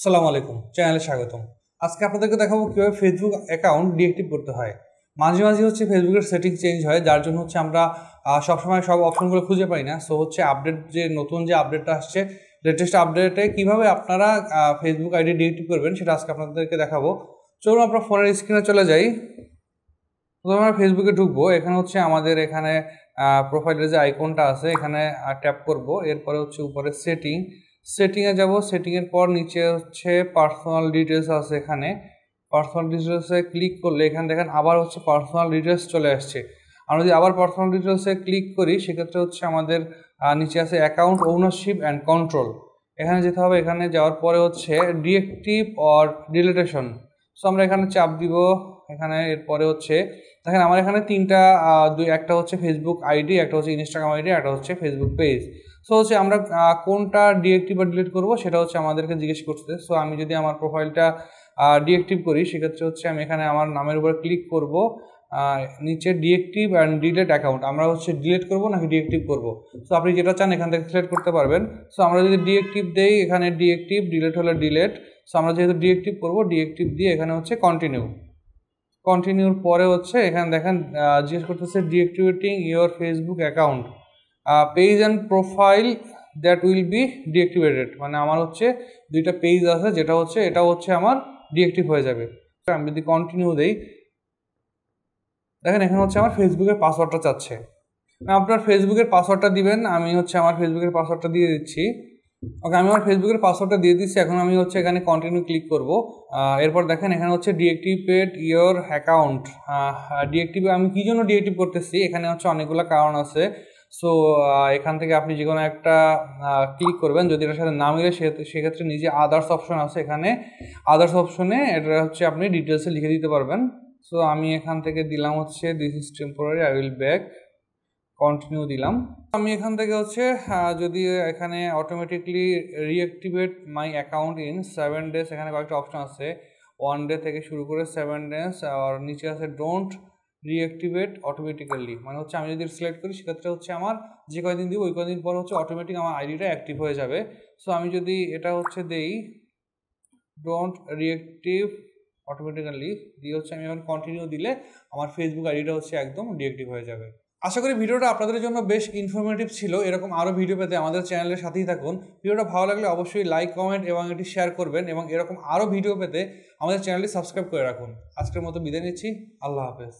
আসসালামু আলাইকুম, চ্যানেলে স্বাগতম। আজকে আপনাদেরকে দেখাবো কিভাবে ফেসবুক অ্যাকাউন্ট ডিএক্টিভ করতে হয়। মাঝে মাঝে ফেসবুকের সেটিং চেঞ্জ হয়, যার জন্য আমরা সবসময় সব অপশনগুলো খুঁজে পাই না। সো আপডেট যে নতুন যে আপডেটটা আসছে, লেটেস্ট আপডেটে কিভাবে আপনারা ফেসবুক আইডি ডিএক্টিভ করবেন সেটা আজকে আপনাদেরকে দেখাবো। চলুন আমরা ফোনের স্ক্রিনে চলে যাই। প্রথমে আমরা ফেসবুকে ঢুকবো। এখানে আমাদের এখানে প্রোফাইলের যে আইকনটা আছে এখানে ট্যাপ করব। এরপরে উপরে সেটিংয়ে যাব। সেটিংয়ের পর নিচে পার্সোনাল ডিটেলস আছে। এখানে পার্সোনাল ডিটেলসে ক্লিক করলে এখানে দেখেন আবার পার্সোনাল ডিটেলস চলে আসছে। আমরা যদি আবার পার্সোনাল ডিটেলসে ক্লিক করি সেক্ষেত্রে আমাদের নিচে আছে অ্যাকাউন্ট ওনারশিপ অ্যান্ড কন্ট্রোল। এখানে যেতে হবে। এখানে যাওয়ার পরে ডিএক্টিভ অর ডিলিটেশন। সো আমরা এখানে চাপ দিব। এখানে এরপরে দেখেন আমার এখানে তিনটা একটা ফেসবুক আইডি, একটা ইনস্টাগ্রাম আইডি, একটা ফেসবুক পেজ। সো আমরা কোনটা ডিএক্টিভ বা ডিলিট করবো সেটা আমাদেরকে জিজ্ঞেস করতে। সো আমি যদি আমার প্রোফাইলটা ডিএক্টিভ করি সেক্ষেত্রে আমি এখানে আমার নামের উপরে ক্লিক করব। নিচে ডিএক্টিভ অ্যান্ড ডিলিট অ্যাকাউন্ট, আমরা ডিলিট করবো নাকি ডিএক্টিভ করব। সো আপনি যেটা চান এখান থেকে সিলেক্ট করতে পারবেন। সো আমরা যদি ডিএক্টিভ দেই, এখানে ডিএক্টিভ, ডিলিট হলে ডিলিট। সো আমরা যেহেতু ডিএক্টিভ করবো, ডিএক্টিভ দিয়ে এখানে কন্টিনিউর পরে এখানে দেখেন জিজ্ঞেস করতেছে deactivating your Facebook account page and profile that will be deactivated. মানে আমার দুইটা পেজ আছে, যেটা এটা আমার ডিএক্টিভ হয়ে যাবে। আমি যদি কন্টিনিউ দেই, দেখেন এখানে আমার ফেসবুকের পাসওয়ার্ডটা চাচ্ছে। আপনার ফেসবুকের পাসওয়ার্ডটা দিবেন। আমি আমার ফেসবুকের পাসওয়ার্ডটা দিয়ে দিচ্ছি। ওকে, আমি আমার ফেসবুকের পাসওয়ার্ডটা দিয়ে দিচ্ছি। এখন আমি এখানে কন্টিনিউ ক্লিক করব। এরপর দেখেন এখানে ডিএক্টিভেট ইয়োর অ্যাকাউন্ট। ডিএক্টিভ আমি কী জন্য ডিএক্টিভ করতেছি, এখানে অনেকগুলো কারণ আছে। সো এখান থেকে আপনি যে কোনো একটা ক্লিক করবেন। যদি এটার সাথে না মিলে সেক্ষেত্রে নিজে আদার্স অপশন আছে। এখানে আদার্স অপশনে এটা আপনি ডিটেলসে লিখে দিতে পারবেন। সো আমি এখান থেকে দিলাম this is temporary, I will back, continue দিলাম। আমি এখান থেকে যদি এখানে automatically reactivate my account in 7 days, এখানে কয়েকটা অপশন আছে। 1 day থেকে শুরু করে 7 days, আর নিচে আছে ডোন্ট রিঅ্যাক্টিভেট অটোমেটিক্যালি। মানে আমি যদি সিলেক্ট করি সেক্ষেত্রে আমার যে কয়দিন দিব ওই কয়দিন পর অটোমেটিক আমার আইডিটা অ্যাক্টিভ হয়ে যাবে। সো আমি যদি এটা দেই ডোন্ট রিঅ্যাক্টিভ অটোমেটিক্যালি দিয়ে আমি এখন কন্টিনিউ দিলে আমার ফেসবুক আইডিটা একদম ডিঅ্যাক্টিভ হয়ে যাবে। আশা করি ভিডিওটা আপনাদের জন্য বেশ ইনফরমেটিভ ছিল। এরকম আরও ভিডিও পেতে আমাদের চ্যানেলের সাথেই থাকুন। ভিডিওটা ভালো লাগলে অবশ্যই লাইক, কমেন্ট এবং এটি শেয়ার করবেন, এবং এরকম আরও ভিডিও পেতে আমাদের চ্যানেলটি সাবস্ক্রাইব করে রাখুন। আজকের মতো বিদায় নিচ্ছি। আল্লাহ হাফেজ।